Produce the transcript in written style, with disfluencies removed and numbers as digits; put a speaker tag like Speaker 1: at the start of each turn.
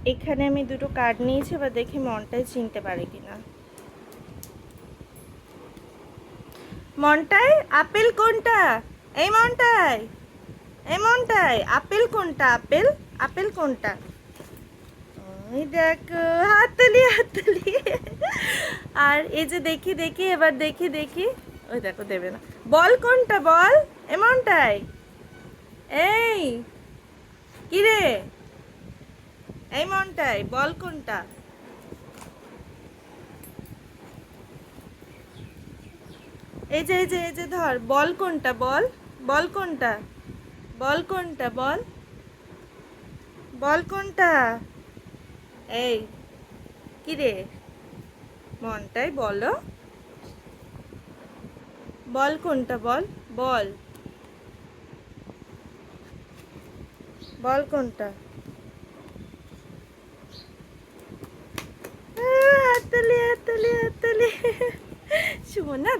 Speaker 1: এখানে আমি দুটো কার্ড নিয়েছি, এবার দেখি মনটাই চিনতে পারে কিনা। মনটাই আপেল কোনটা? এই মনটাই, এই মনটাই আপেল কোনটা? আপেল, আপেল কোনটা? ওই দেখো, হাততালি হাততালি। আর এই যে দেখি দেখি, এবার দেখি দেখি, ওই দেখো দেবে না। বল কোনটা বল, এমনটাই। এই কি রে, এই মনটাই বল কোনটা? এই যে এই যে এই যে ধর, বল কোনটা বল, বল কোনটা, বল কোনটা বল, বল কোনটা? এই কি রে, মনটাই বলো, বল কোনটা বল, বল, বল কোনটা? হাততালি হাততালি হাততালি। শোনা